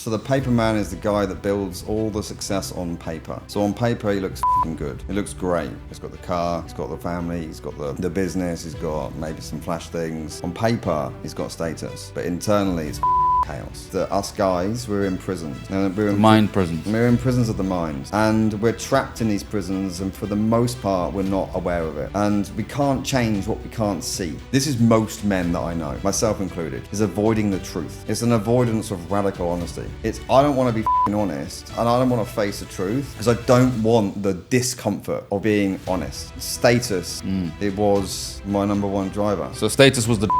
So the paper man is the guy that builds all the success on paper. So on paper, he looks f***ing good. He looks great. He's got the car, he's got the family, he's got the business, he's got maybe some flash things. On paper, he's got status, but internally, it's chaos. Us guys, we're in prison. We're in mind prisons. We're in prisons of the mind. And we're trapped in these prisons, and for the most part, we're not aware of it. And we can't change what we can't see. This is most men that I know, myself included, is avoiding the truth. It's an avoidance of radical honesty. It's, I don't want to be f***ing honest, and I don't want to face the truth, because I don't want the discomfort of being honest. Status, it was my number one driver. So status was the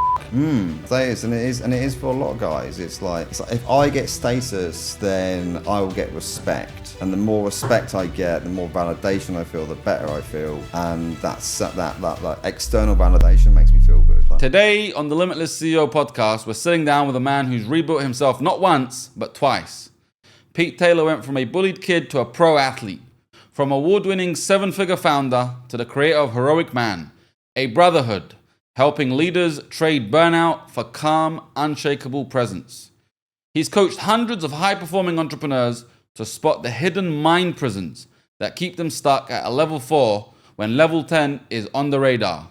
Status, and it is for a lot of guys. It's like if I get status, then I will get respect, and the more respect I get, the more validation I feel, the better I feel, and that external validation makes me feel good. Today on the Limitless CEO podcast, we're sitting down with a man who's rebuilt himself not once, but twice. Pete Taylor went from a bullied kid to a pro athlete, from award-winning 7-figure founder to the creator of Heroic Man, a brotherhood, helping leaders trade burnout for calm, unshakable presence. He's coached hundreds of high-performing entrepreneurs to spot the hidden mind prisons that keep them stuck at a level 4 when level 10 is on the radar.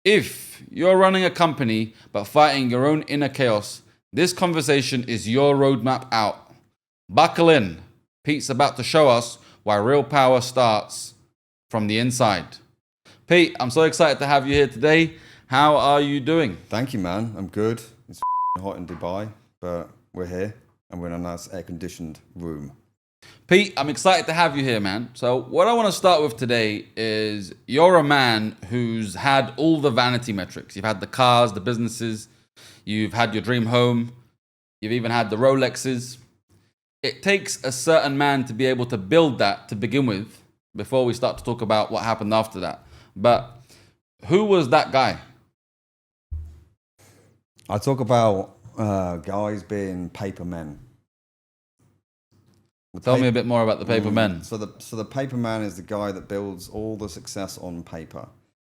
If you're running a company but fighting your own inner chaos, this conversation is your roadmap out. Buckle in. Pete's about to show us why real power starts from the inside. Pete, I'm so excited to have you here today. How are you doing? Thank you, man. I'm good. It's hot in Dubai, but we're here and we're in a nice air-conditioned room. Pete, I'm excited to have you here, man. So what I want to start with today is you're a man who's had all the vanity metrics. You've had the cars, the businesses, you've had your dream home, you've even had the Rolexes. It takes a certain man to be able to build that to begin with before we start to talk about what happened after that. But who was that guy? I talk about guys being paper men. Tell me a bit more about the paper men. So the paper man is the guy that builds all the success on paper.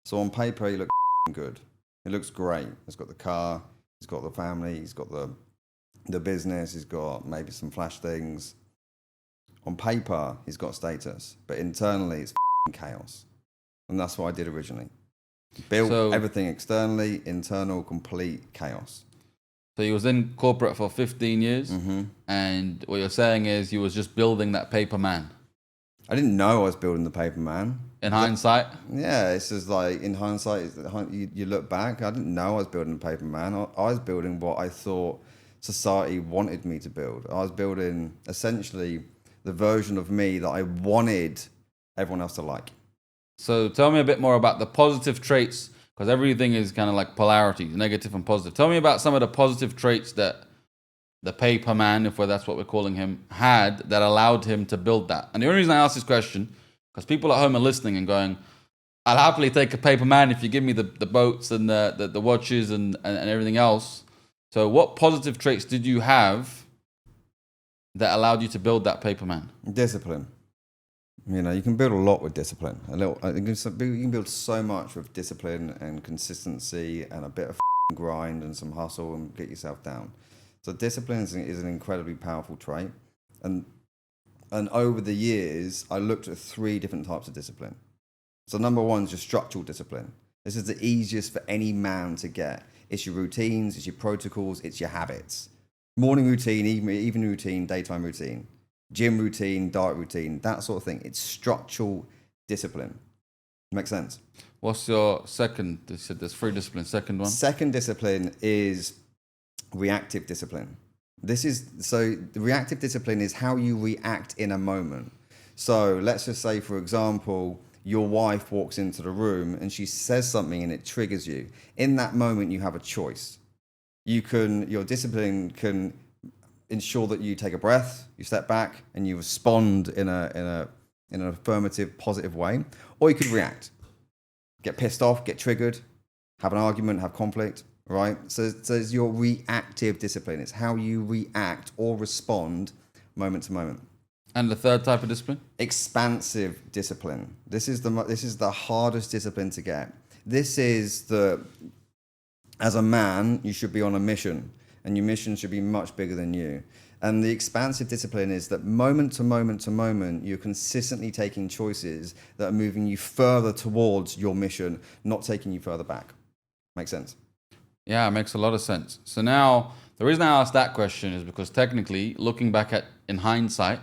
So on paper, he looks good. He looks great. He's got the car, he's got the family, he's got the business, he's got maybe some flash things. On paper, he's got status, but internally, it's chaos. And that's what I did originally. Built everything externally, internal, complete chaos. So you was in corporate for 15 years, and what you're saying is you was just building that paper man. I didn't know I was building the paper man. In hindsight? Yeah, it's just like, in hindsight, you look back, I didn't know I was building the paper man. I was building what I thought society wanted me to build. I was building, essentially, the version of me that I wanted everyone else to like. So tell me a bit more about the positive traits, because everything is kind of like polarity, negative and positive. Tell me about some of the positive traits that the paper man, if that's what we're calling him, had that allowed him to build that. And the only reason I ask this question, because people at home are listening and going, I'll happily take a paper man if you give me the boats and the watches and everything else. So what positive traits did you have that allowed you to build that paper man? Discipline. You know, you can build a lot with discipline. You can build so much with discipline and consistency and a bit of grind and some hustle and get yourself down. So discipline is an incredibly powerful trait. And over the years, I looked at 3 different types of discipline. So number 1 is your structural discipline. This is the easiest for any man to get. It's your routines, it's your protocols, it's your habits. Morning routine, evening routine, daytime routine. Gym routine, diet routine, that sort of thing. It's structural discipline. Makes sense? What's your second? You said there's 3 disciplines. Second one? Second discipline is reactive discipline. The reactive discipline is how you react in a moment. So let's just say, for example, your wife walks into the room and she says something and it triggers you. In that moment, you have a choice. Your discipline can ensure that you take a breath, you step back, and you respond in an affirmative, positive way, or you could react, get pissed off, get triggered, have an argument, have conflict, right? So it's your reactive discipline. It's how you react or respond moment to moment. And the third type of discipline? Expansive discipline. This is the hardest discipline to get. As a man, you should be on a mission. And your mission should be much bigger than you. And the expansive discipline is that moment to moment to moment, you're consistently taking choices that are moving you further towards your mission, not taking you further back. Makes sense? Yeah, it makes a lot of sense. So now, the reason I asked that question is because technically, looking back at in hindsight,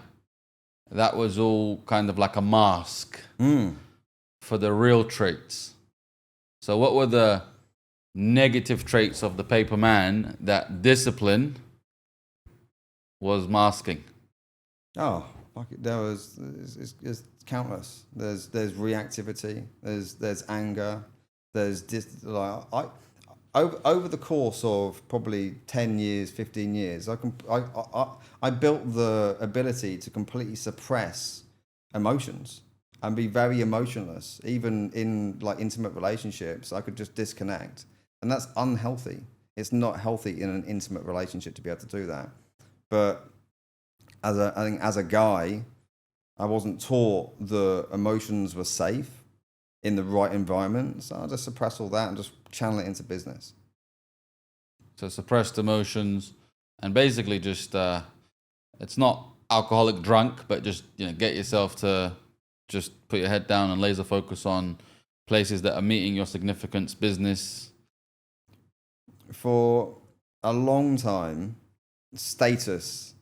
that was all kind of like a mask for the real traits. So what were the negative traits of the paper man that discipline was masking? Oh, fuck it. It's countless. There's reactivity. There's anger. There's over the course of probably 10 years, 15 years, I built the ability to completely suppress emotions and be very emotionless. Even in like intimate relationships, I could just disconnect, and that's unhealthy. It's not healthy in an intimate relationship to be able to do that. But I think as a guy, I wasn't taught the emotions were safe in the right environment, so I just suppress all that and just channel it into business. So suppressed emotions, and basically just it's not alcoholic drunk, but just get yourself to just put your head down and laser focus on places that are meeting your significance, business. For a long time, status,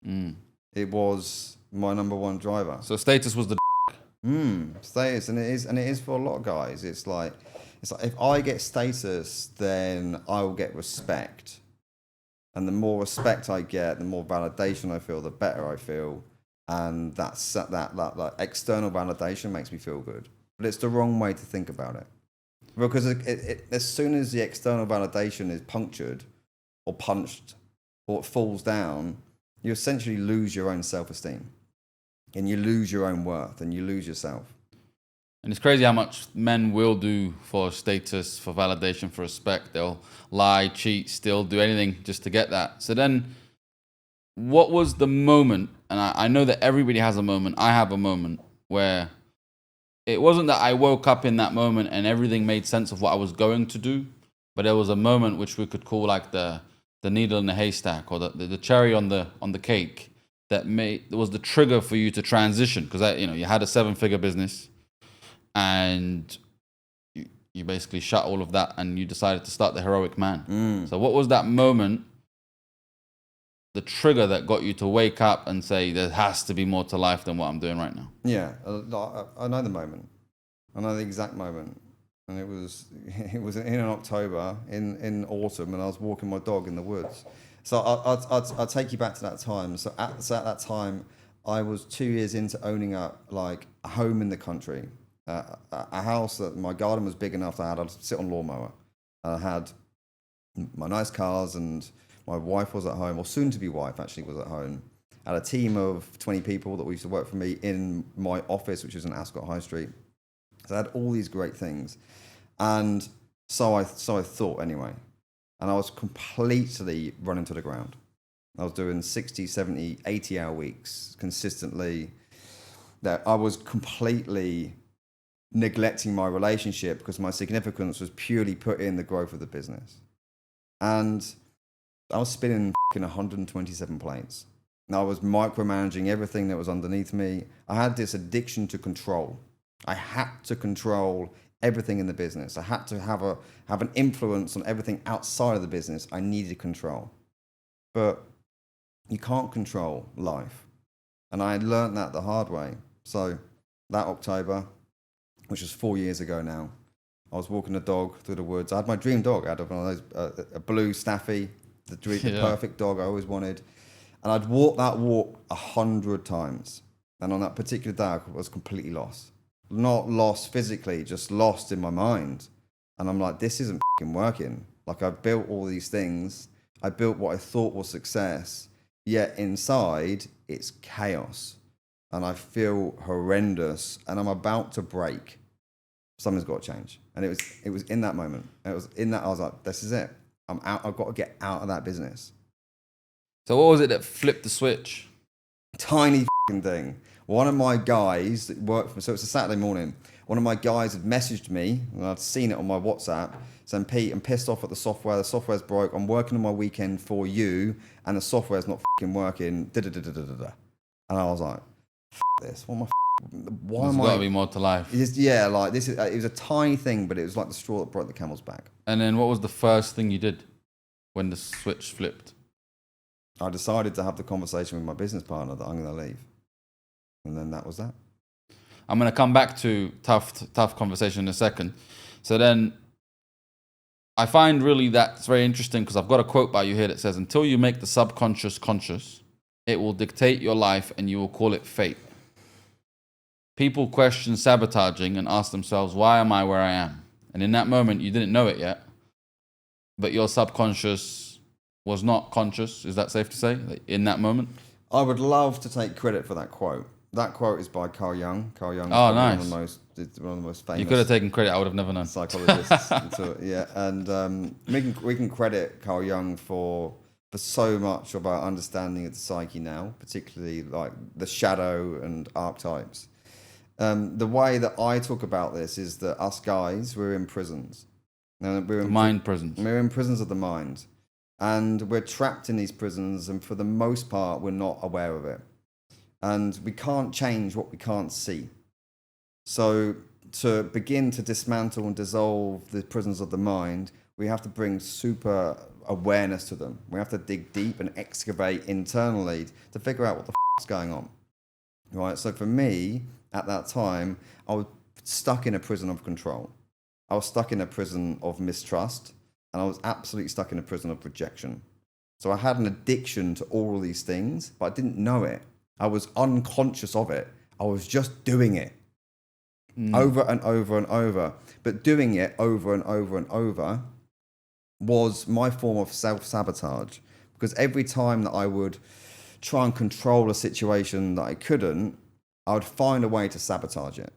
it was my number one driver. So status was the Status, and it is for a lot of guys. It's like if I get status, then I will get respect, and the more respect I get, the more validation I feel, the better I feel, and that external validation makes me feel good. But it's the wrong way to think about it, because as soon as the external validation is punctured, or punched, or it falls down, you essentially lose your own self-esteem. And you lose your own worth, and you lose yourself. And it's crazy how much men will do for status, for validation, for respect. They'll lie, cheat, steal, do anything just to get that. So then, what was the moment? And I know that everybody has a moment. I have a moment where it wasn't that I woke up in that moment and everything made sense of what I was going to do, but there was a moment which we could call like the needle in the haystack, or the cherry on the cake. That was the trigger for you to transition, because you had a 7-figure business, and you basically shut all of that, and you decided to start the Heroic Man. So what was that moment, the trigger that got you to wake up and say there has to be more to life than what I'm doing right now? Yeah, I know the moment. I know the exact moment, and it was in October in autumn, and I was walking my dog in the woods. So I'll take you back to that time. So at that time, I was 2 years into owning up like a home in the country, a house that my garden was big enough that I'd sit on lawnmower. I had my nice cars, and my wife was at home, or soon to be wife actually was at home. I had a team of 20 people that used to work for me in my office, which was in Ascot High Street. So I had all these great things, and so I thought anyway. And I was completely running to the ground. I was doing 60, 70, 80-hour weeks consistently. That I was completely neglecting my relationship because my significance was purely put in the growth of the business. And I was spinning 127 plates. And I was micromanaging everything that was underneath me. I had this addiction to control. I had to control everything in the business. I had to have an influence on everything outside of the business. I needed control. But you can't control life. And I had learned that the hard way. So that October, which was 4 years ago now, I was walking the dog through the woods. I had my dream dog. I had one of those, a blue Staffy, the perfect dog I always wanted. And I'd walked that walk 100 times. And on that particular day, I was completely lost. Not lost physically, just lost in my mind. And I'm like, this isn't working. Like, I built all these things. I built what I thought was success. Yet inside, it's chaos. And I feel horrendous. And I'm about to break. Something's got to change. And it was in that moment. It was in that, I was like, this is it. I'm out. I've got to get out of that business. So what was it that flipped the switch? Tiny thing. One of my guys that worked for me, so it's a Saturday morning, one of my guys had messaged me, and I'd seen it on my WhatsApp, saying, Pete, I'm pissed off at the software's broke, I'm working on my weekend for you, and the software's not fucking working, da-da-da-da-da-da. And I was like, this, what am I why There's am got I... to be more to life. Yeah, like this is, it was a tiny thing, but it was like the straw that broke the camel's back. And then what was the first thing you did when the switch flipped? I decided to have the conversation with my business partner that I'm going to leave. And then that was that. I'm going to come back to tough conversation in a second. So then I find really that's very interesting because I've got a quote by you here that says, until you make the subconscious conscious, it will dictate your life and you will call it fate. People question sabotaging and ask themselves, why am I where I am? And in that moment, you didn't know it yet, but your subconscious was not conscious. Is that safe to say, in that moment? I would love to take credit for that quote. That quote is by Carl Jung. Carl Jung is nice. one of the most famous. You could have taken credit. I would have never known. Psychologists. And we can credit Carl Jung for so much of our understanding of the psyche now, particularly like the shadow and archetypes. The way that I talk about this is that us guys, we're in prisons. Mind prisons. We're in prisons of the mind. And we're trapped in these prisons, and for the most part, we're not aware of it. And we can't change what we can't see. So to begin to dismantle and dissolve the prisons of the mind, we have to bring super awareness to them. We have to dig deep and excavate internally to figure out what the is going on. Right? So for me, at that time, I was stuck in a prison of control. I was stuck in a prison of mistrust, and I was absolutely stuck in a prison of rejection. So I had an addiction to all of these things, but I didn't know it. I was unconscious of it. I was just doing it over and over and over. But doing it over and over and over was my form of self-sabotage, because every time that I would try and control a situation that I couldn't, I would find a way to sabotage it.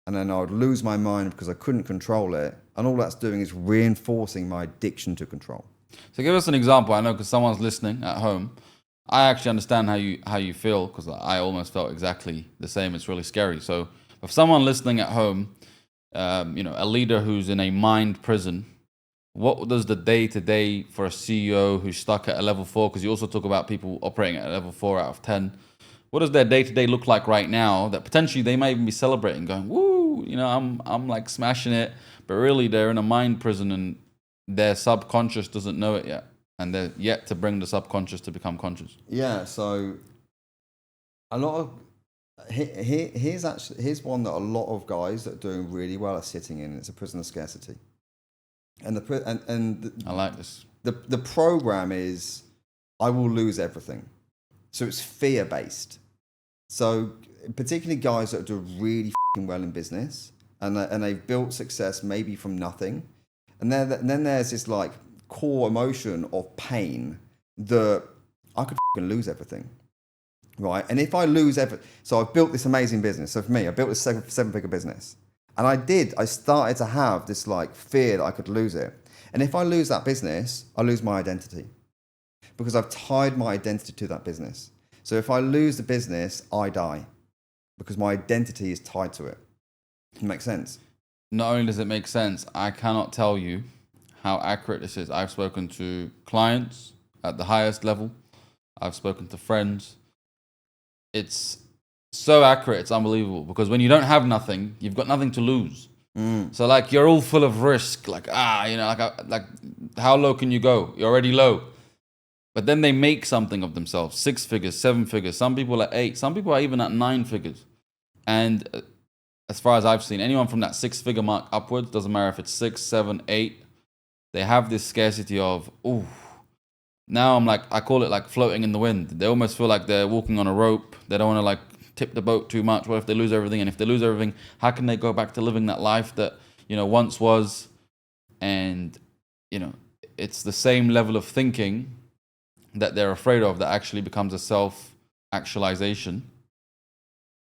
And then I would lose my mind because I couldn't control it. And all that's doing is reinforcing my addiction to control. So give us an example. I know because someone's listening at home. I actually understand how you feel, because I almost felt exactly the same. It's really scary. So if someone listening at home, a leader who's in a mind prison, what does the day-to-day for a CEO who's stuck at a level 4, because you also talk about people operating at a level 4 out of 10, what does their day-to-day look like right now that potentially they might even be celebrating, going, woo, I'm like smashing it, but really they're in a mind prison and their subconscious doesn't know it yet, and they're yet to bring the subconscious to become conscious. Yeah, so a lot of here's one that a lot of guys that are doing really well are sitting in. It's a prison of scarcity, and I like this. The program is, I will lose everything. So it's fear-based. So particularly guys that do really well in business, and they've built success maybe from nothing. And then there's this like core emotion of pain that I could lose everything, right? And if I lose everything, so I've built this amazing business. So for me, I built this seven-figure business. And I started to have this like fear that I could lose it. And if I lose that business, I lose my identity, because I've tied my identity to that business. So if I lose the business, I die, because my identity is tied to it. Does it make sense? Not only does it make sense, I cannot tell you how accurate this is. I've spoken to clients at the highest level. I've spoken to friends. It's so accurate, it's unbelievable, because when you don't have nothing, you've got nothing to lose. So like you're all full of risk, like like how low can you go? You're already low. But then they make something of themselves, 6 figures, 7 figures. Some people are 8, some people are even at 9 figures. And as far as I've seen, anyone from that 6-figure mark upwards, doesn't matter if it's 6, 7, 8, they have this scarcity of, ooh, now I'm like, I call it like floating in the wind. They almost feel like they're walking on a rope. They don't want to like tip the boat too much. What if they lose everything? And if they lose everything, how can they go back to living that life that, once was? And, it's the same level of thinking that they're afraid of that actually becomes a self-actualization.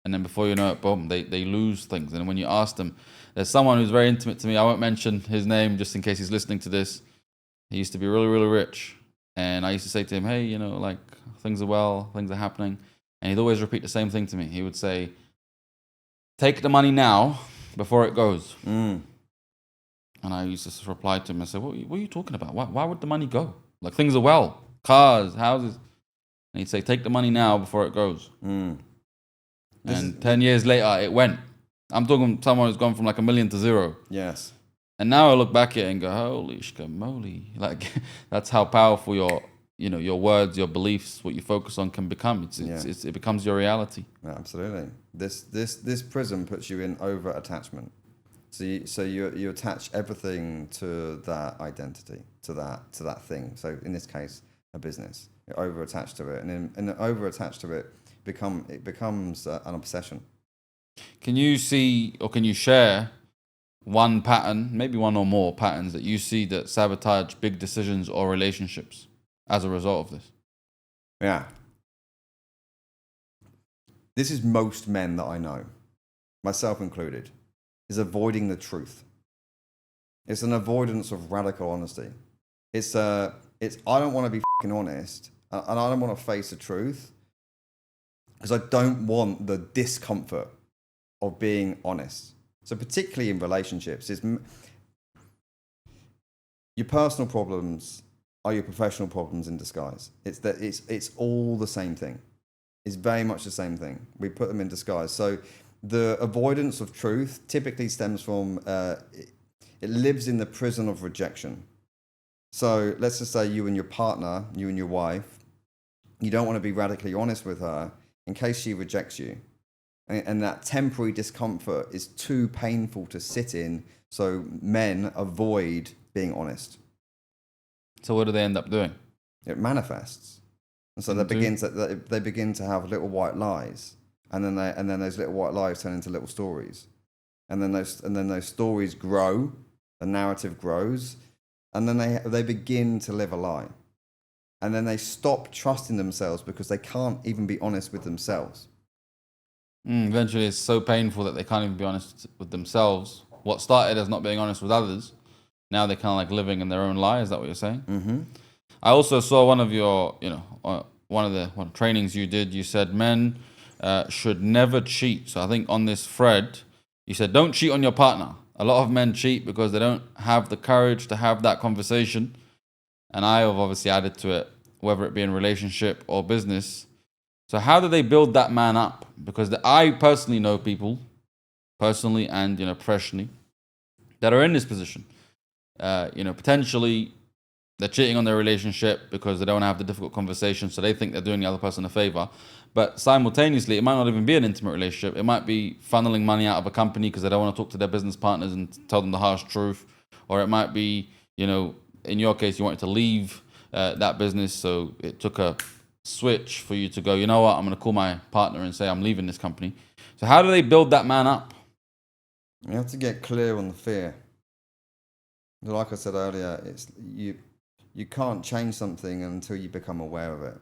And then before you know it, boom, they lose things. And when you ask them, there's someone who's very intimate to me. I won't mention his name just in case he's listening to this. He used to be really, really rich. And I used to say to him, hey, like things are well, things are happening. And he'd always repeat the same thing to me. He would say, take the money now before it goes. And And I used to just reply to him and say, what are you talking about? Why would the money go? Like, things are well. Cars, houses. And he'd say, take the money now before it goes. And 10 years later, it went. I'm talking someone who's gone from like $1 million to zero. Yes. And now I look back at it and go, holy shkamoly. Like, that's how powerful your words, your beliefs, what you focus on can become. It becomes your reality. Yeah, absolutely. This prism puts you in over attachment. So you attach everything to that identity, to that thing. So in this case, a business. You're over attached to it, and over attached to it becomes an obsession. Can you see, or can you share one pattern, maybe one or more patterns that you see that sabotage big decisions or relationships as a result of this? Yeah. This is most men that I know, myself included, is avoiding the truth. It's an avoidance of radical honesty. It's I don't want to be fucking honest, and I don't want to face the truth because I don't want the discomfort of being honest. So particularly in relationships, your personal problems are your professional problems in disguise. It's all the same thing. It's very much the same thing. We put them in disguise. So the avoidance of truth typically stems from it lives in the prison of rejection. So let's just say you and your partner, you and your wife, you don't want to be radically honest with her in case she rejects you. And that temporary discomfort is too painful to sit in, so men avoid being honest. So what do they end up doing? It manifests. And so they begin to have little white lies. And then those little white lies turn into little stories. And then those stories grow, the narrative grows, and then they begin to live a lie. And then they stop trusting themselves because they can't even be honest with themselves. Eventually it's so painful that they can't even be honest with themselves. What started as not being honest with others, now they're kind of like living in their own lie. Is that what you're saying? Mm-hmm. I also saw one of your, one of the trainings you did. You said men should never cheat. So I think on this thread, you said don't cheat on your partner. A lot of men cheat because they don't have the courage to have that conversation. And I have obviously added to it, whether it be in relationship or business. So how do they build that man up? Because I personally know people, personally and professionally, that are in this position. Potentially they're cheating on their relationship because they don't have the difficult conversation, so they think they're doing the other person a favor. But simultaneously, it might not even be an intimate relationship. It might be funneling money out of a company because they don't want to talk to their business partners and tell them the harsh truth. Or it might be, in your case, you wanted to leave that business, so it took a switch for you to go, you know what, I'm going to call my partner and say I'm leaving this company. So how do they build that man up? You have to get clear on the fear. Like I said earlier, it's you can't change something until you become aware of it.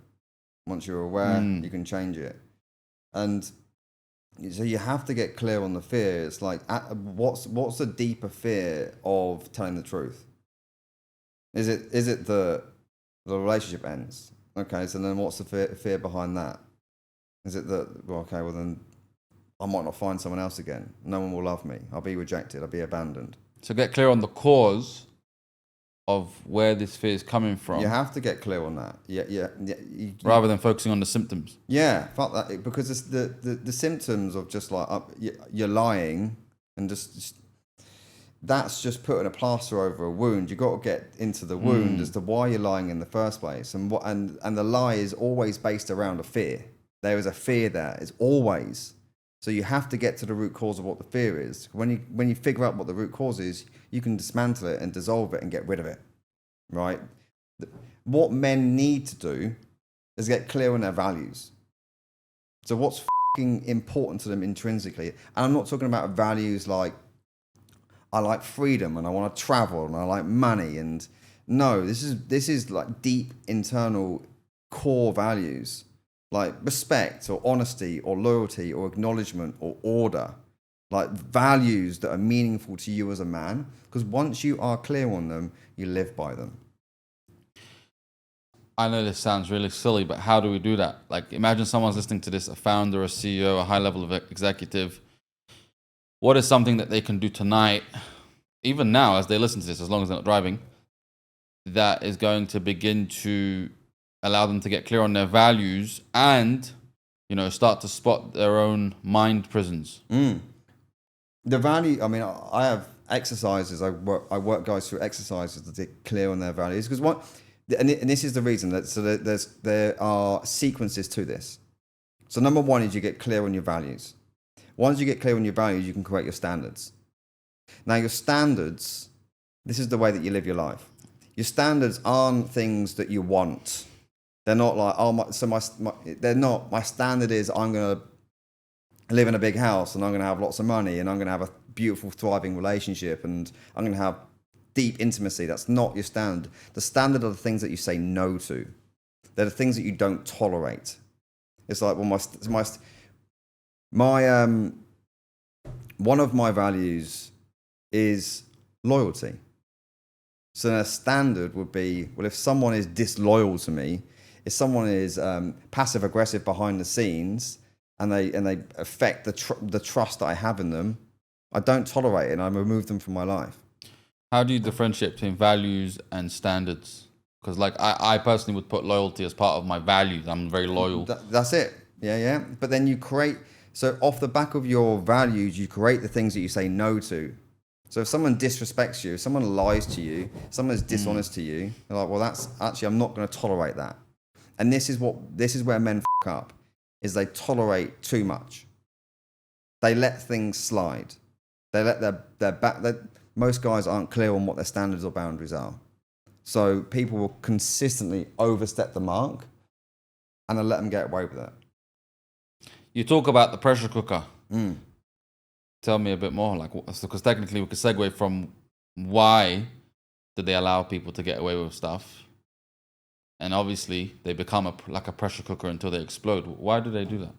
Once you're aware, you can change it. And so you have to get clear on the fear. It's like, what's the deeper fear of telling the truth? Is it the relationship ends? Okay, so then what's the fear behind that? Is it that, well then I might not find someone else again. No one will love me. I'll be rejected. I'll be abandoned. So get clear on the cause of where this fear is coming from. You have to get clear on that. Yeah. Rather than focusing on the symptoms. Yeah, fuck that. Because it's the symptoms of just like you're lying and just that's just putting a plaster over a wound. You got to get into the wound as to why you're lying in the first place, and the lie is always based around a fear. There is a fear there. It's always. So you have to get to the root cause of what the fear is. When you figure out what the root cause is, you can dismantle it and dissolve it and get rid of it, right? What men need to do is get clear on their values. So what's fucking important to them intrinsically? And I'm not talking about values like, I like freedom and I want to travel and I like money. And no, this is like deep internal core values. Like respect or honesty or loyalty or acknowledgement or order, like values that are meaningful to you as a man. Because once you are clear on them, you live by them. I know this sounds really silly, but how do we do that? Like imagine someone's listening to this, a founder, a CEO, a high level of executive. What is something that they can do tonight even now, as they listen to this, as long as they're not driving, that is going to begin to allow them to get clear on their values and, start to spot their own mind prisons. The value, I mean, I have exercises. I work guys through exercises to get clear on their values, because and this is the reason that there are sequences to this. So number one is you get clear on your values. Once you get clear on your values, you can create your standards. Now your standards, this is the way that you live your life. Your standards aren't things that you want. They're not like, they're not, my standard is I'm going to live in a big house and I'm going to have lots of money and I'm going to have a beautiful, thriving relationship and I'm going to have deep intimacy. That's not your standard. The standard are the things that you say no to. They're the things that you don't tolerate. It's like, well, one of my values is loyalty. So a standard would be, well, if someone is disloyal to me, if someone is passive aggressive behind the scenes and they affect the trust that I have in them, I don't tolerate it and I remove them from my life. How do you differentiate between values and standards? Because like I personally would put loyalty as part of my values. I'm very loyal. That's it. Yeah. But then you create, so off the back of your values, you create the things that you say no to. So if someone disrespects you, if someone lies to you, someone is dishonest to you, you're like, well, that's actually, I'm not going to tolerate that. And this is where men f*** up, is they tolerate too much. They let things slide. They let most guys aren't clear on what their standards or boundaries are. So people will consistently overstep the mark and they'll let them get away with it. You talk about the pressure cooker. Tell me a bit more, because technically we could segue from why did they allow people to get away with stuff, and obviously they become like a pressure cooker until they explode. Why do they do that?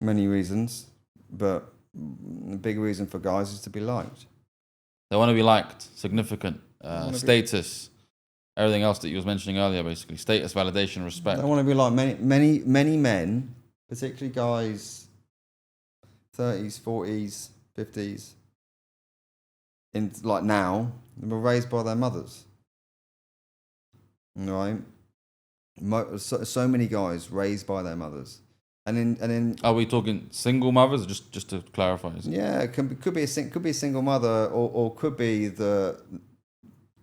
Many reasons, but the big reason for guys is to be liked. They want to be liked, significant, status, everything else that you was mentioning earlier, basically status, validation, respect. They want to be like many men, particularly guys 30s, 40s, 50s, in like now, they were raised by their mothers. Right? So many guys raised by their mothers. And then are we talking single mothers? Just to clarify. Yeah, it could be a single mother, or could be the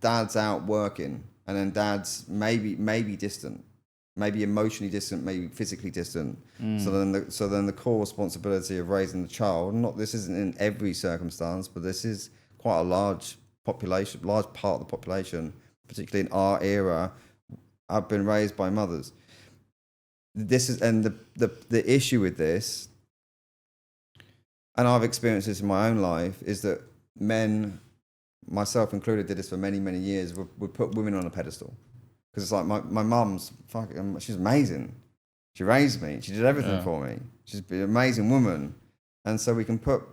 dad's out working and then dad's maybe distant. Maybe emotionally distant, maybe physically distant. So then the core responsibility of raising the child, this isn't in every circumstance, but this is quite a large part of the population, particularly in our era, have been raised by mothers. This is, and the issue with this, and I've experienced this in my own life, is that men, myself included, did this for many, many years, would put women on a pedestal. Because it's like my mum's she's amazing. She raised me. She did everything for me. She's an amazing woman. And so we can put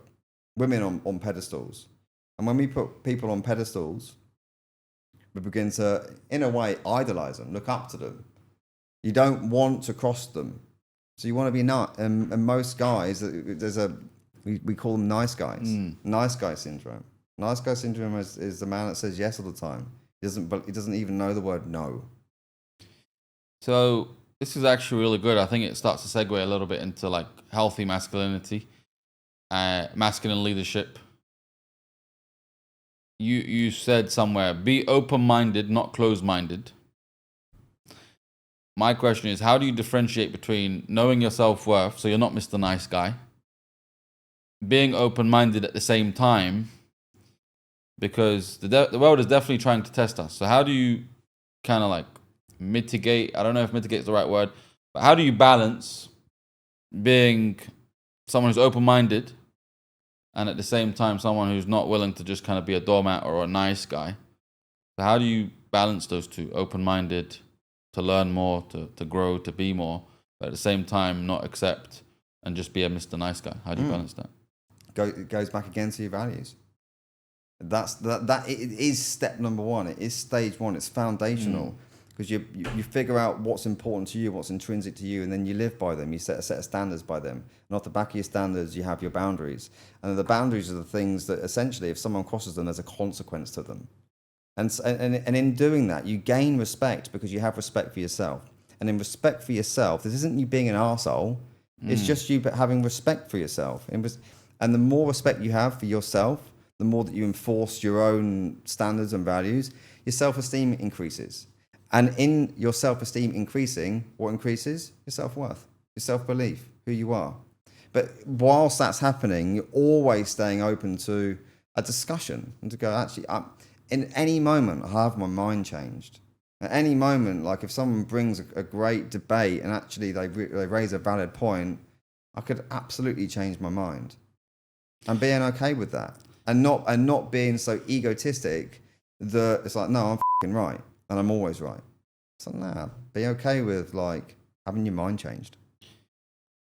women on pedestals. And when we put people on pedestals, we begin to, in a way, idolize them, look up to them. You don't want to cross them. So you want to be not. And most guys, we call them nice guys. Nice guy syndrome. Nice guy syndrome is the man that says yes all the time. He doesn't even know the word no. So this is actually really good. I think it starts to segue a little bit into like healthy masculinity, masculine leadership. You said somewhere, be open-minded, not closed-minded. My question is, how do you differentiate between knowing your self-worth, so you're not Mr. Nice Guy, being open-minded at the same time, because the world is definitely trying to test us. So how do you kind of like mitigate? I don't know if mitigate is the right word, but how do you balance being someone who's open-minded and at the same time someone who's not willing to just kind of be a doormat or a nice guy? So how do you balance those two? Open-minded to learn more, to grow, to be more, but at the same time not accept and just be a Mr. Nice Guy. How do you balance that? It goes back again to your values. That it is step number one. It is stage one. It's foundational. because you figure out what's important to you, what's intrinsic to you, and then you live by them. You set a set of standards by them. And off the back of your standards, you have your boundaries. And the boundaries are the things that essentially, if someone crosses them, there's a consequence to them. And in doing that, you gain respect because you have respect for yourself. And in respect for yourself, this isn't you being an arsehole. It's just you having respect for yourself. And the more respect you have for yourself, the more that you enforce your own standards and values, your self-esteem increases. And in your self-esteem increasing, what increases? Your self-worth, your self-belief, who you are. But whilst that's happening, you're always staying open to a discussion and to go, actually, in any moment, I have my mind changed. At any moment, like if someone brings a great debate and actually they raise a valid point, I could absolutely change my mind. And being okay with that. And not being so egotistic that it's like, no, I'm fucking right. And I'm always right. So nah, be okay with like having your mind changed.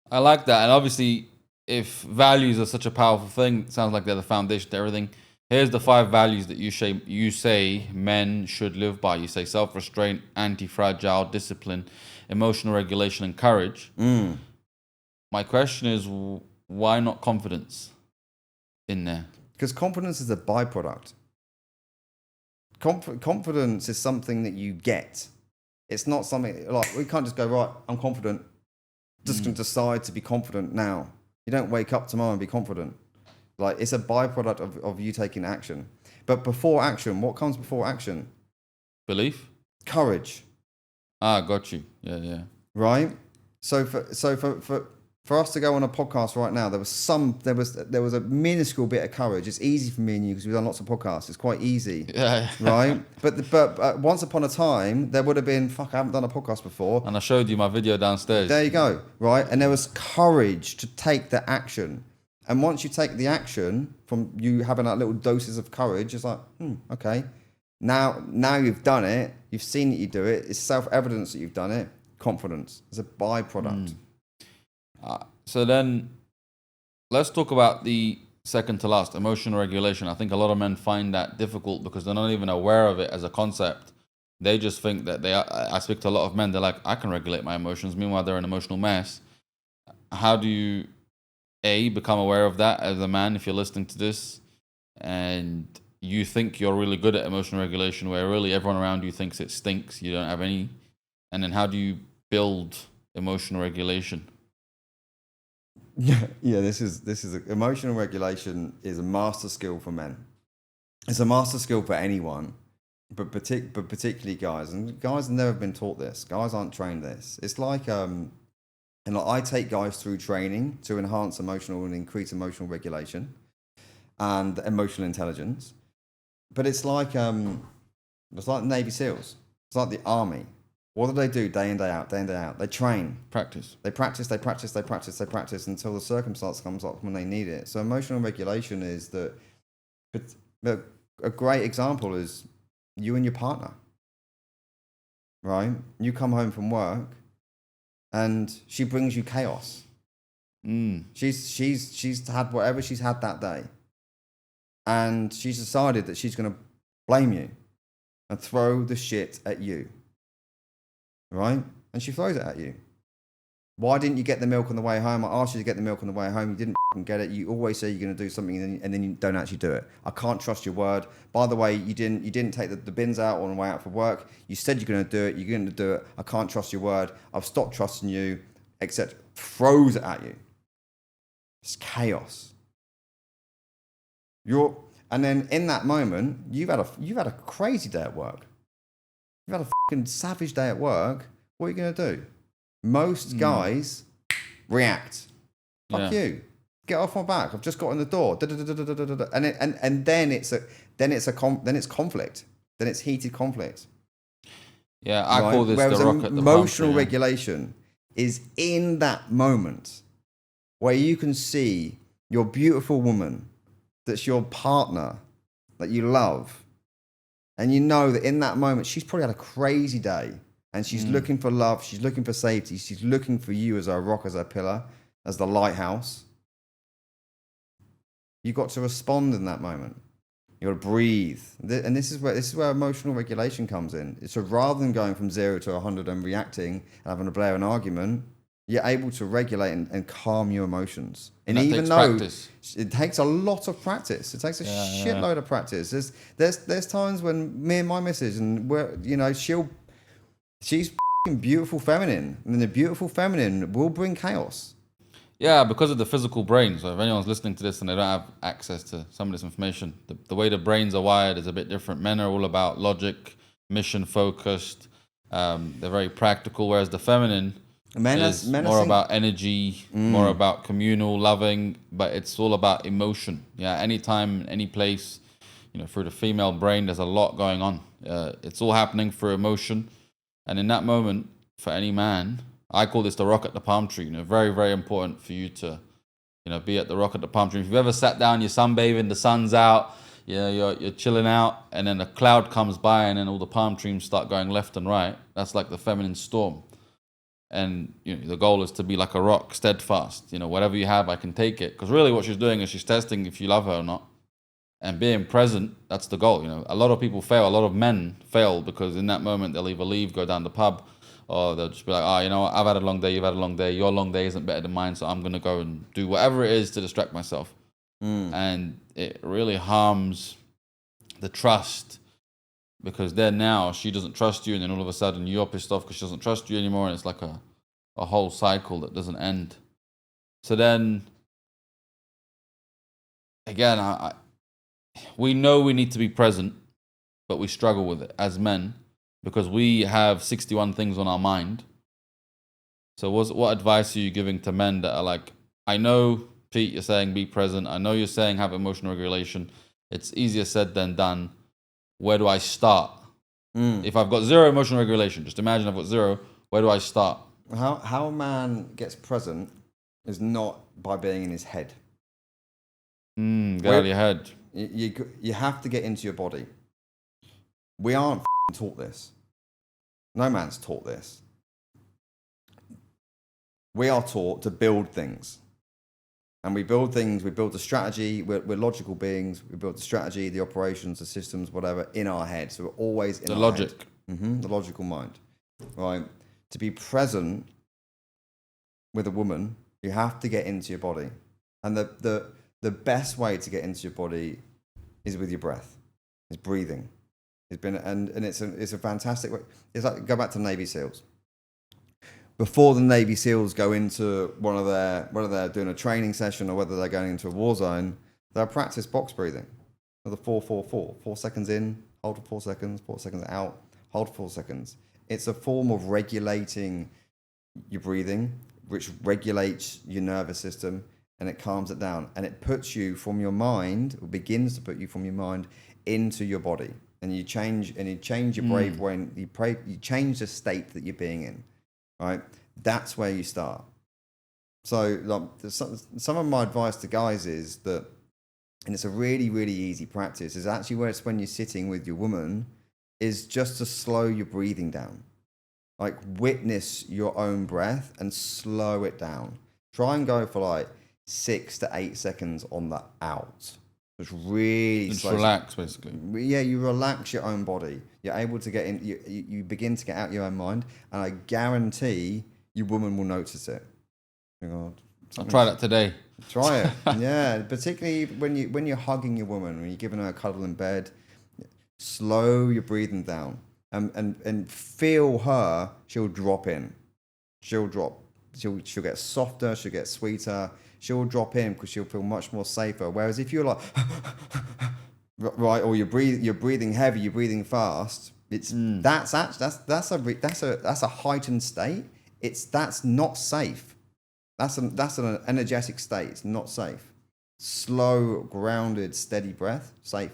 I like that. And obviously, if values are such a powerful thing, it sounds like they're the foundation to everything. Here's the 5 values that you say men should live by. You say self-restraint, anti-fragile, discipline, emotional regulation, and courage. My question is, why not confidence in there? Because confidence is a byproduct. Confidence is something that you get. It's not something like we can't just go, right, I'm confident. Just going to decide to be confident now. You don't wake up tomorrow and be confident. Like it's a byproduct of you taking action. But before action, what comes before action? Belief? Courage. Got you. Yeah. Right? So for us to go on a podcast right now, there was a minuscule bit of courage. It's easy for me and you because we've done lots of podcasts. It's quite easy, right? But once upon a time, there would have been, I haven't done a podcast before. And I showed you my video downstairs. There you go, right? And there was courage to take the action. And once you take the action from you having that little doses of courage, it's like, okay. Now you've done it. You've seen that you do it. It's self-evidence that you've done it. Confidence is a byproduct. So then let's talk about the second to last, emotional regulation. I think a lot of men find that difficult because they're not even aware of it as a concept. They just think that I speak to a lot of men, they're like, I can regulate my emotions. Meanwhile, they're an emotional mess. How do you, become aware of that as a man if you're listening to this and you think you're really good at emotional regulation where really everyone around you thinks it stinks, you don't have any? And then how do you build emotional regulation? Yeah. Emotional regulation is a master skill for men. It's a master skill for anyone, but particularly guys. And guys have never been taught this. Guys aren't trained this. It's like, I take guys through training to enhance emotional and increase emotional regulation and emotional intelligence. But it's like Navy SEALs. It's like the army. What do they do day in, day out, day in, day out? They train. Practice. They practice until the circumstance comes up when they need it. So emotional regulation is that a great example is you and your partner, right? You come home from work and she brings you chaos. She's had whatever she's had that day. And she's decided that she's going to blame you and throw the shit at you. Right? And she throws it at you. Why didn't you get the milk on the way home? I asked you to get the milk on the way home. You didn't get it. You always say you're going to do something and then you don't actually do it. I can't trust your word. By the way, you didn't take the bins out on the way out for work. You said you're going to do it. You're going to do it. I can't trust your word. I've stopped trusting you, etc. Throws it at you. It's chaos. And then in that moment, you've had a crazy day at work. You've had a fucking savage day at work. What are you going to do? Most guys react. Fuck you. Get off my back. I've just got in the door. And then it's conflict. Then it's heated conflict. Yeah, I call this Whereas the rock at the emotional regulation is in that moment where you can see your beautiful woman that's your partner that you love. And you know that in that moment, she's probably had a crazy day and she's looking for love. She's looking for safety. She's looking for you as her rock, as her pillar, as the lighthouse. You've got to respond in that moment. You got to breathe, and this is where emotional regulation comes in. So rather than going from 0 to 100 and reacting and having a blare an argument, you're able to regulate and calm your emotions. And even though practice. It takes a lot of practice, it takes a shitload of practice. There's times when me and my missus, and she's beautiful feminine, and the beautiful feminine will bring chaos. Yeah, because of the physical brain. So if anyone's listening to this and they don't have access to some of this information, the way the brains are wired is a bit different. Men are all about logic, mission focused. They're very practical, whereas the feminine is more about energy, more about communal loving, but it's all about emotion. Yeah, anytime, any place, through the female brain, there's a lot going on. It's all happening through emotion. And in that moment, for any man, I call this the rock at the palm tree. Very, very important for you to, be at the rock at the palm tree. If you've ever sat down, you're sunbathing, the sun's out, you're chilling out, and then a cloud comes by, and then all the palm trees start going left and right. That's like the feminine storm. And the goal is to be like a rock, steadfast. Whatever you have, I can take it. Because really, what she's doing is she's testing if you love her or not, and being present. That's the goal. A lot of people fail. A lot of men fail because in that moment they'll either leave, go down the pub. Or they'll just be like, what? I've had a long day, you've had a long day. Your long day isn't better than mine, so I'm going to go and do whatever it is to distract myself. And it really harms the trust because then now she doesn't trust you, and then all of a sudden you're pissed off because she doesn't trust you anymore, and it's like a whole cycle that doesn't end. So then, again, we know we need to be present, but we struggle with it as men. Because we have 61 things on our mind. So what advice are you giving to men that are like, I know, Pete, you're saying be present. I know you're saying have emotional regulation. It's easier said than done. Where do I start? If I've got zero emotional regulation, just imagine I've got zero. Where do I start? How a man gets present is not by being in his head. Get out of your head. You have to get into your body. We aren't taught this. No man's taught this. We are taught to build things. And we build things, we build the strategy, we're logical beings, we build the strategy, the operations, the systems, whatever, in our head. So we're always in the our logic. Head. The logical mind. Right? To be present with a woman, you have to get into your body. And the best way to get into your body is with your breath. Is breathing. It's a fantastic way. It's like go back to Navy SEALs. Before the Navy SEALs go into whether they're doing a training session or whether they're going into a war zone, they'll practice box breathing. The 4-4-4. 4 seconds in, hold for 4 seconds, 4 seconds out, hold for 4 seconds. It's a form of regulating your breathing, which regulates your nervous system, and it calms it down. And it puts you from your mind, or begins to put you from your mind into your body. And you change your brain, you change the state that you're being in, right? That's where you start. So like, some of my advice to guys is that, and it's a really, really easy practice, is actually where it's when you're sitting with your woman, is just to slow your breathing down. Like witness your own breath and slow it down. Try and go for like 6 to 8 seconds on the out. Just really just relax, basically. Yeah, you relax your own body. You're able to get in. You begin to get out your own mind, and I guarantee your woman will notice it. I'll try that today. Try it. Yeah, particularly when you're hugging your woman, when you're giving her a cuddle in bed. Slow your breathing down, and feel her. She'll drop in. She'll get softer. She'll get sweeter. She'll drop in because she'll feel much more safer. Whereas if you're like, right, or you're breathing heavy, you're breathing fast. That's a heightened state. That's not safe. That's an energetic state. It's not safe. Slow, grounded, steady breath, safe.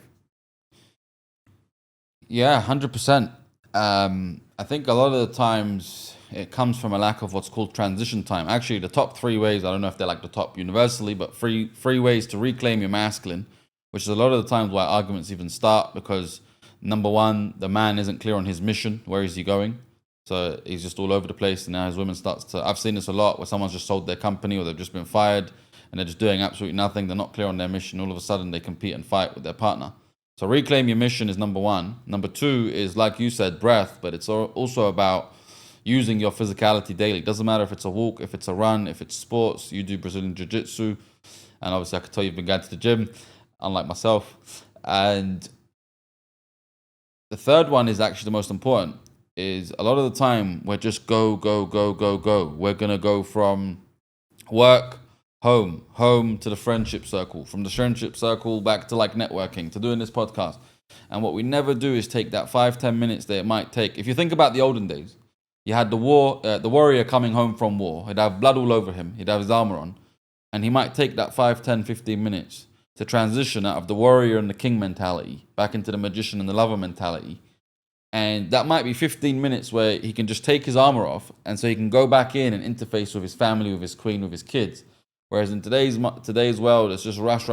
Yeah, 100%. I think a lot of the times it comes from a lack of what's called transition time. Actually, the top 3 ways, I don't know if they're like the top universally, but three ways to reclaim your masculine, which is a lot of the times why arguments even start, because number one, the man isn't clear on his mission. Where is he going? So he's just all over the place, and now his woman starts to... I've seen this a lot where someone's just sold their company or they've just been fired and they're just doing absolutely nothing. They're not clear on their mission. All of a sudden they compete and fight with their partner. So reclaim your mission is number one. Number two is, like you said, breath, but it's also about using your physicality daily. It doesn't matter if it's a walk, if it's a run, if it's sports. You do Brazilian Jiu-Jitsu, and obviously I can tell you've been going to the gym, unlike myself. And the third one is actually the most important, is a lot of the time we're just go. We're going to go from work, home to the friendship circle, from the friendship circle back to like networking, to doing this podcast. And what we never do is take that 5-10 minutes that it might take. If you think about the olden days, you had the warrior coming home from war. He'd have blood all over him. He'd have his armor on. And he might take that 5-10-15 minutes to transition out of the warrior and the king mentality back into the magician and the lover mentality. And that might be 15 minutes where he can just take his armor off, and so he can go back in and interface with his family, with his queen, with his kids. Whereas in today's world, it's just rush,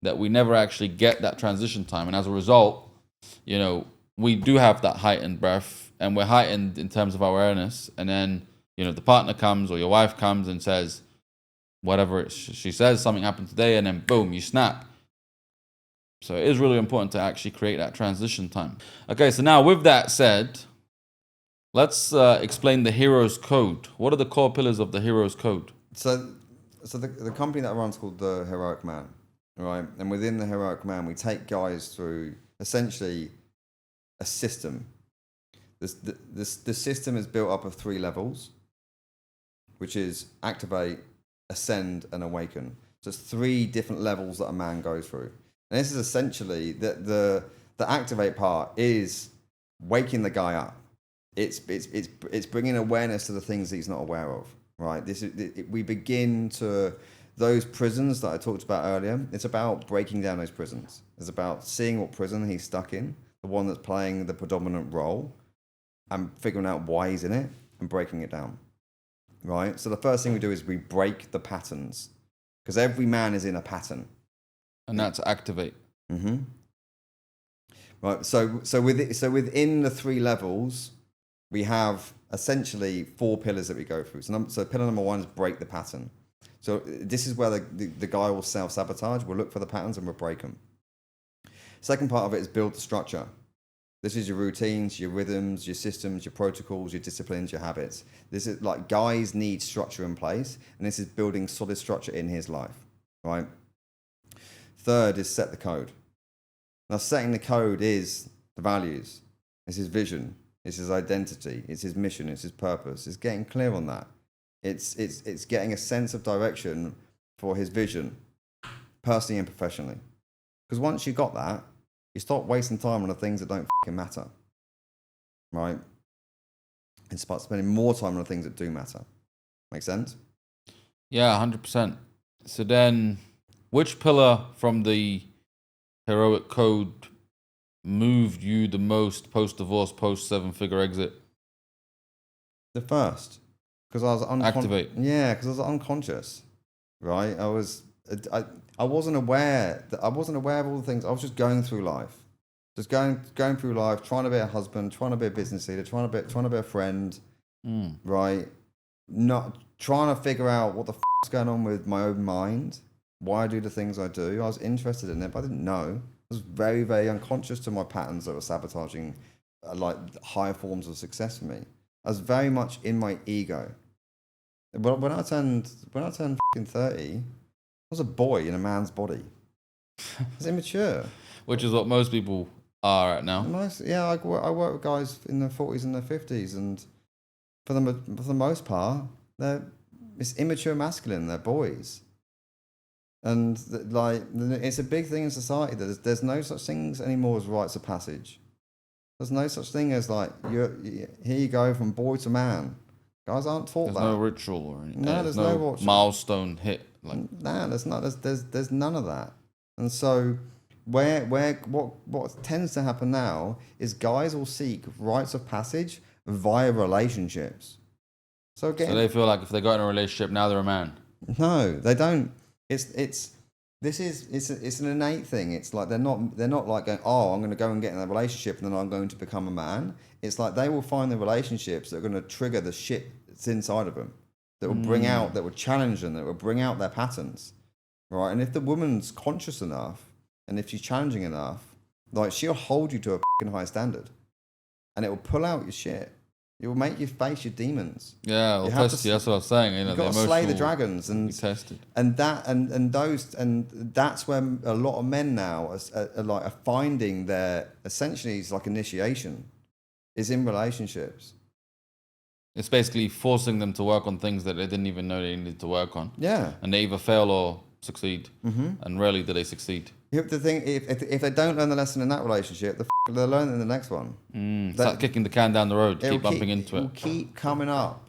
that we never actually get that transition time. And as a result, we do have that heightened breath, and we're heightened in terms of our awareness. And then, the partner comes or your wife comes and says, whatever she says, something happened today, and then boom, you snap. So it is really important to actually create that transition time. Okay, so now with that said, let's explain the hero's code. What are the core pillars of the hero's code? So the company that I run is called the Heroic Man, right? And within the Heroic Man, we take guys through essentially a system. The system is built up of 3 levels, which is activate, ascend, and awaken. So it's 3 different levels that a man goes through. And this is essentially the activate part is waking the guy up. It's bringing awareness to the things that he's not aware of, right? We begin to those prisons that I talked about earlier. It's about breaking down those prisons. It's about seeing what prison he's stuck in, the one that's playing the predominant role, and figuring out why he's in it and breaking it down, right? So the first thing we do is we break the patterns, because every man is in a pattern. And that's activate. Mm-hmm. Right. So within the 3 levels, we have essentially 4 pillars that we go through. So pillar number 1 is break the pattern. So this is where the guy will self-sabotage. We'll look for the patterns and we'll break them. Second part of it is build the structure. This is your routines, your rhythms, your systems, your protocols, your disciplines, your habits. This is like guys need structure in place, and this is building solid structure in his life, right? Third is set the code. Now, setting the code is the values. It's his vision. It's his identity. It's his mission. It's his purpose. It's getting clear on that. It's getting a sense of direction for his vision, personally and professionally. Because once you got that, you stop wasting time on the things that don't fucking matter, right? And start spending more time on the things that do matter. Make sense? Yeah, 100%. So then, which pillar from the heroic code moved you the most post-divorce, post-7-figure exit? The first. Because I was Activate. Yeah, because I was unconscious, right? I wasn't aware of all the things. I was just going through life, just going through life, trying to be a husband, trying to be a business leader, trying to be a friend, right? Not trying to figure out what the is going on with my own mind, why I do the things I do. I was interested in it, but I didn't know. I was very, very unconscious to my patterns that were sabotaging like higher forms of success for me. I was very much in my ego. When I turned fucking 30, I was a boy in a man's body. I was immature. Which is what most people are right now. Yeah, I work with guys in their 40s and their 50s, and for the most part, it's immature masculine. They're boys, and like it's a big thing in society that there's no such things anymore as rites of passage. There's no such thing as like here you go from boy to man. Guys aren't taught there's that. There's no ritual or anything. No, there's no milestone hit. Like no, there's not. There's none of that. And so what tends to happen now is guys will seek rites of passage via relationships. So again, so they feel like if they got in a relationship, now they're a man. No, they don't. It's an innate thing. It's like they're not like going, oh, I'm going to go and get in a relationship and then I'm going to become a man. It's like they will find the relationships that are going to trigger the shit that's inside of them, that will bring out, that will challenge them, that will bring out their patterns, right? And if the woman's conscious enough and if she's challenging enough, like she'll hold you to a fucking high standard, and it will pull out your shit. It will make you face your demons. Yeah, it'll test you. That's what I was saying. You know, you've got to slay the dragons and tested. And that's where a lot of men now are finding their essentially it's like initiation is in relationships. It's basically forcing them to work on things that they didn't even know they needed to work on. Yeah. And they either fail or succeed. And rarely do they succeed. The thing, if they don't learn the lesson in that relationship, they'll learn it in the next one. Start kicking the can down the road. Keep bumping into it. It will keep coming up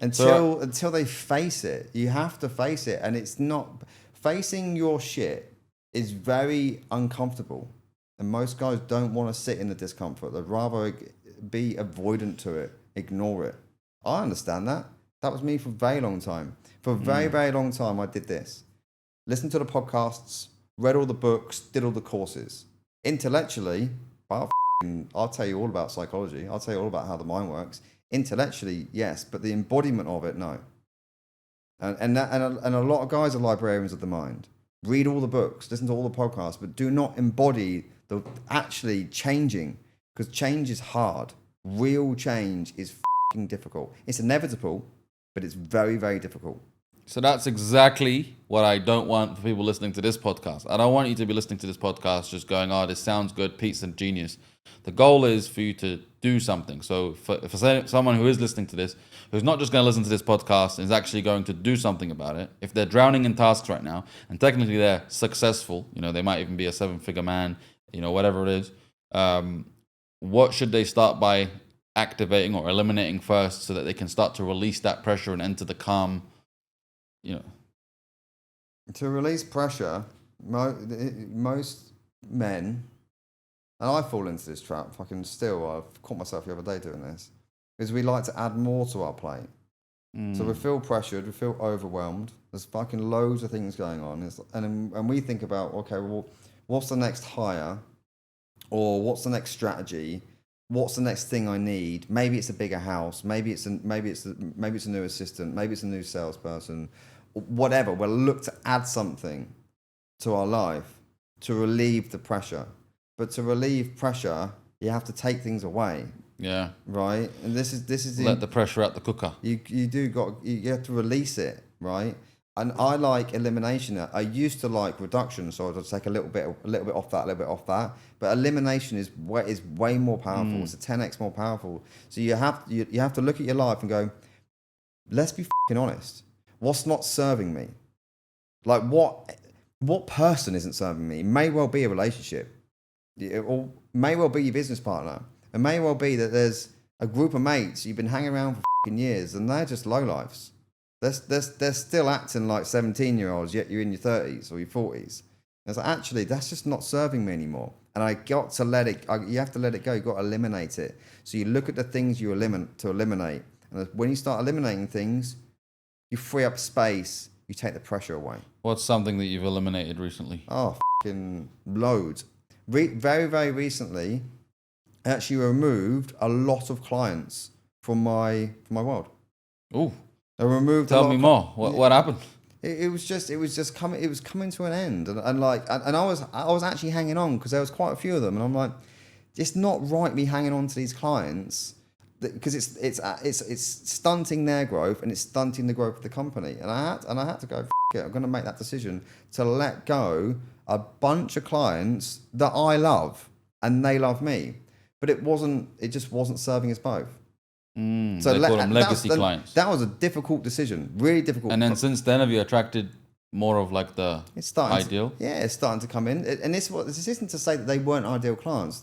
until they face it. You have to face it, and it's not facing your shit is very uncomfortable, and most guys don't want to sit in the discomfort. They'd rather be avoidant to it, ignore it. I understand that. That was me for a very long time. For a very, very long time, I did this. Listened to the podcasts, read all the books, did all the courses. Intellectually, I'll tell you all about psychology. I'll tell you all about how the mind works. Intellectually, yes, but the embodiment of it, no. And a lot of guys are librarians of the mind. Read all the books, listen to all the podcasts, but do not embody the actually changing, because change is hard. Real change is difficult. It's inevitable, but it's very, very difficult. So that's exactly what I don't want for people listening to this podcast. I don't want you to be listening to this podcast just going, oh, this sounds good, Pete's a genius. The goal is for you to do something. So for someone who is listening to this, who's not just going to listen to this podcast and is actually going to do something about it, if they're drowning in tasks right now, and technically they're successful, you know, they might even be a 7-figure man, you know, whatever it is, what should they start by activating or eliminating first so that they can start to release that pressure and enter the calm, you know? To release pressure, most men, and I fall into this trap, I've caught myself the other day doing this, is we like to add more to our plate. So we feel pressured, we feel overwhelmed, there's fucking loads of things going on, and we think about, okay, well, what's the next hire, or what's the next strategy, what's the next thing I need? Maybe it's a bigger house, maybe it's a new assistant, maybe it's a new salesperson, whatever. We'll look to add something to our life to relieve the pressure. But to relieve pressure, you have to take things away. Yeah. Right? And this is let the pressure out the cooker. You have to release it, right? And I like elimination. I used to like reduction, so I'd take a little bit off that. But elimination is way more powerful. It's a 10x more powerful. So you have to look at your life and go, let's be fucking honest. What's not serving me? Like what person isn't serving me? It may well be a relationship, or may well be your business partner. It may well be that there's a group of mates you've been hanging around for fucking years, and they're just lowlifes. They're still acting like 17-year-olds, yet you're in your 30s or your 40s. It's like, actually, that's just not serving me anymore. And I got to you have to let it go. You've got to eliminate it. So you look at the things you eliminate. And when you start eliminating things, you free up space, you take the pressure away. What's something that you've eliminated recently? Oh, fucking loads. Very, very recently, I actually removed a lot of clients from my world. Ooh. I removed. Tell me more. What happened? It was coming to an end, and I was actually hanging on because there was quite a few of them, and I'm like, it's not right me hanging on to these clients because it's stunting their growth and it's stunting the growth of the company, and I had to go. I'm going to make that decision to let go a bunch of clients that I love and they love me, but it just wasn't serving us both. So they call them legacy clients. That was a difficult decision, really difficult. And then since then, have you attracted more of like the ideal? It's starting to come in. And this isn't to say that they weren't ideal clients.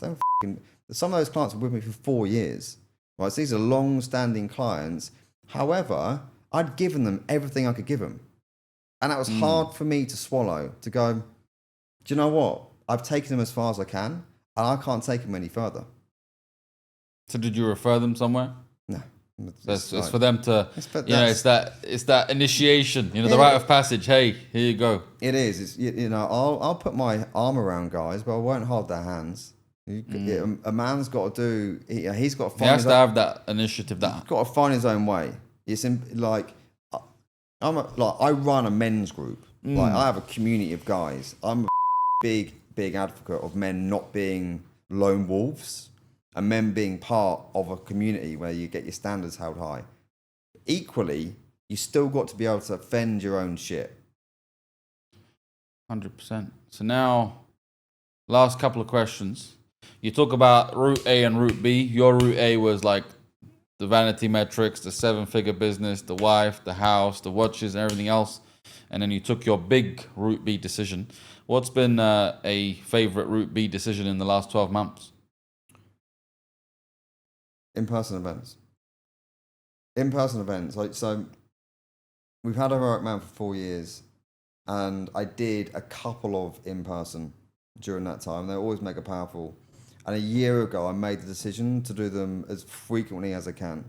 Some of those clients were with me for 4 years. Right, so these are long-standing clients. However, I'd given them everything I could give them. And that was hard for me to swallow, to go, do you know what? I've taken them as far as I can, and I can't take them any further. So did you refer them somewhere? No. It's for them to, it's that initiation, the rite of passage. Hey, here you go. It is. I'll put my arm around guys, but I won't hold their hands. A man's got to do. He's got to find. He has to have that initiative. He's got to find his own way. It's I run a men's group. Like I have a community of guys. I'm a big big advocate of men not being lone wolves and men being part of a community where you get your standards held high. Equally, you still got to be able to fend your own shit. 100%. So now, last couple of questions. You talk about route A and route B. Your route A was like the vanity metrics, the 7-figure business, the wife, the house, the watches, and everything else. And then you took your big route B decision. What's been a favorite route B decision in the last 12 months? In-person events. In-person events. Like, so we've had Heroic Man for 4 years, and I did a couple of in-person during that time. They're always mega powerful. And a year ago, I made the decision to do them as frequently as I can.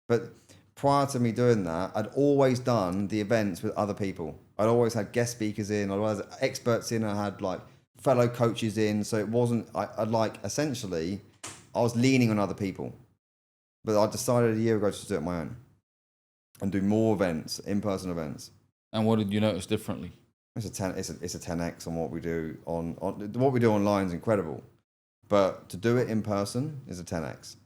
But prior to me doing that, I'd always done the events with other people. I'd always had guest speakers in, I'd always had experts in, I had like fellow coaches in. So it wasn't, I'd like, essentially, I was leaning on other people. But I decided a year ago to do it on my own and do more events, in-person events. And what did you notice differently? It's a 10x on what we do on what we do online is incredible, but to do it in person is a 10x.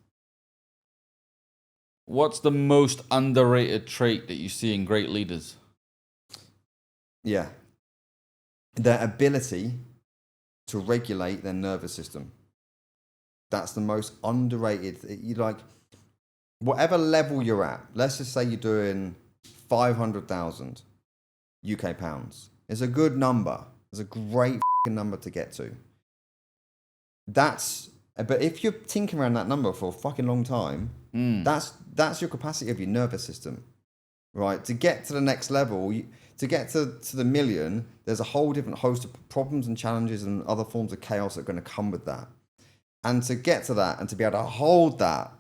What's the most underrated trait that you see in great leaders? Yeah, their ability to regulate their nervous system. That's the most underrated. You like whatever level you're at. Let's just say you're doing 500,000 UK pounds. It's a good number. It's a great number to get to. But if you're tinkering around that number for a fucking long time, that's your capacity of your nervous system, right? To get to the next level, to get to the million, there's a whole different host of problems and challenges and other forms of chaos that are going to come with that. And to get to that and to be able to hold that,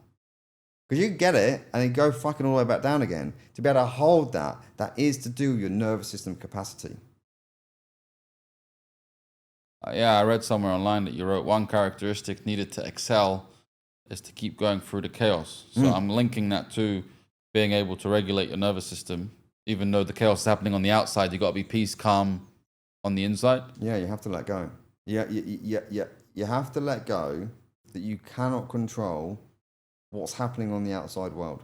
because you can get it and then go fucking all the way back down again. To be able to hold that is to do your nervous system capacity. Yeah, I read somewhere online that you wrote one characteristic needed to excel is to keep going through the chaos. So I'm linking that to being able to regulate your nervous system. Even though the chaos is happening on the outside, you got to be peace, calm on the inside. Yeah, you have to let go. Yeah, you have to let go that you cannot control what's happening on the outside world.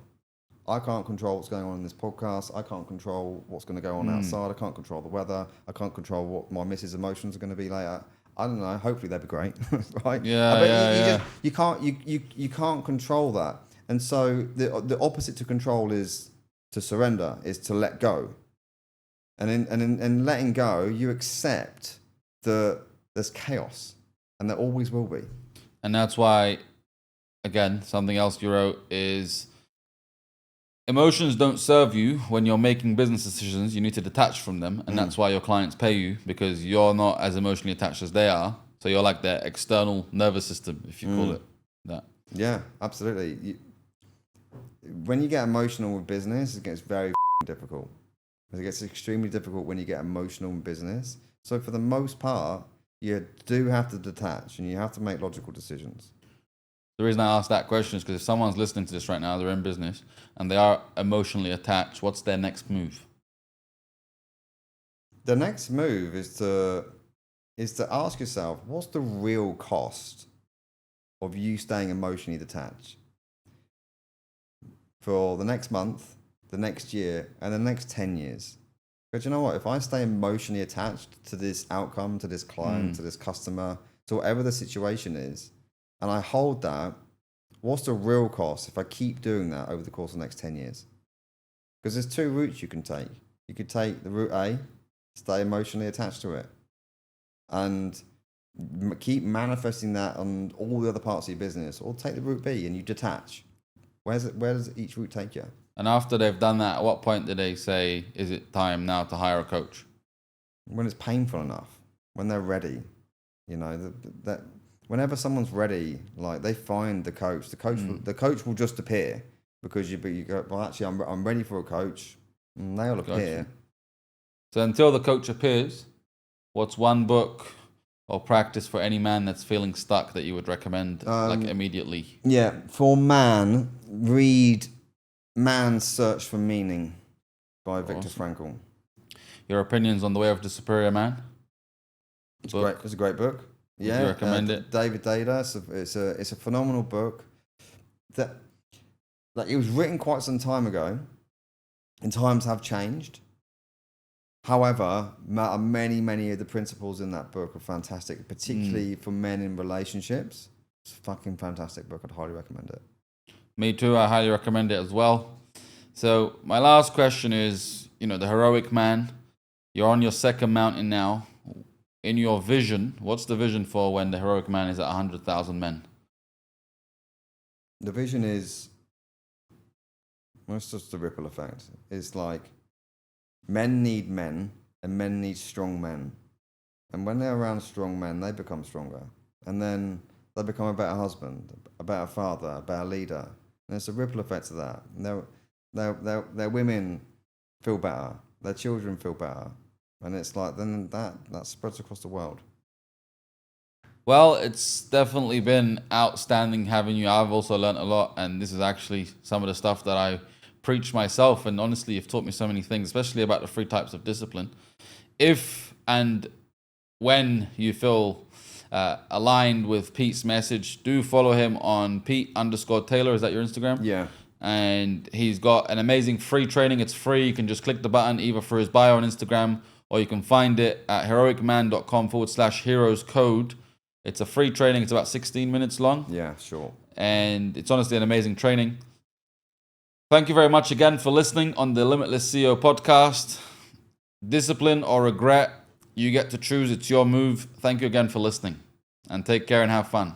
I can't control what's going on in this podcast. I can't control what's going to go on outside. I can't control the weather. I can't control what my missus' emotions are going to be later. I don't know. Hopefully they'll be great, right? You can't control that. And so the opposite to control is to surrender, is to let go. And in letting go, you accept that there's chaos, and there always will be. And that's why, again, something else you wrote is emotions don't serve you when you're making business decisions. You need to detach from them. And that's why your clients pay you, because you're not as emotionally attached as they are. So you're like their external nervous system, if you call it that. Yeah, absolutely. When you get emotional with business, it gets very difficult. It gets extremely difficult when you get emotional in business. So for the most part, you do have to detach and you have to make logical decisions. The reason I asked that question is because if someone's listening to this right now, they're in business and they are emotionally attached, what's their next move? The next move is to ask yourself, what's the real cost of you staying emotionally detached for the next month, the next year, and the next 10 years? Because you know what? If I stay emotionally attached to this outcome, to this client, to this customer, to whatever the situation is, and I hold that, what's the real cost if I keep doing that over the course of the next 10 years? Because there's two routes you can take. You could take the route A, stay emotionally attached to it, and keep manifesting that on all the other parts of your business, or take the route B and you detach. Where does each route take you? And after they've done that, at what point do they say, is it time now to hire a coach? When it's painful enough, when they're ready. You know, that whenever someone's ready, like they find the coach. The coach will just appear because you go, well, actually, I'm ready for a coach. And they'll appear. So until the coach appears, what's one book or practice for any man that's feeling stuck that you would recommend, like immediately? Yeah, for man, read Man's Search for Meaning by Viktor Frankl. Your opinions on The Way of the Superior Man? It's great. It's a great book. Would you recommend it? David Data. It's a phenomenal book that it was written quite some time ago, and times have changed. However, many of the principles in that book are fantastic, particularly for men in relationships. It's a fucking fantastic book. I'd highly recommend it. Me too. I highly recommend it as well. So my last question is, the heroic man. You're on your second mountain now. In your vision, what's the vision for when the heroic man is at 100,000 men? The vision is, well, it's just the ripple effect. It's like men need men and men need strong men. And when they're around strong men, they become stronger. And then they become a better husband, a better father, a better leader. And it's a ripple effect to that. And their women feel better. Their children feel better. And it's like, then that spreads across the world. Well, it's definitely been outstanding having you. I've also learned a lot, and this is actually some of the stuff that I preach myself. And honestly, you've taught me so many things, especially about the 3 types of discipline. If and when you feel aligned with Pete's message, do follow him on Pete_Taylor. Is that your Instagram? Yeah. And he's got an amazing free training. It's free. You can just click the button either through his bio on Instagram, or you can find it at heroicman.com/heroes code. It's a free training. It's about 16 minutes long. Yeah, sure. And it's honestly an amazing training. Thank you very much again for listening on the Limitless CEO podcast. Discipline or regret, you get to choose. It's your move. Thank you again for listening. And take care and have fun.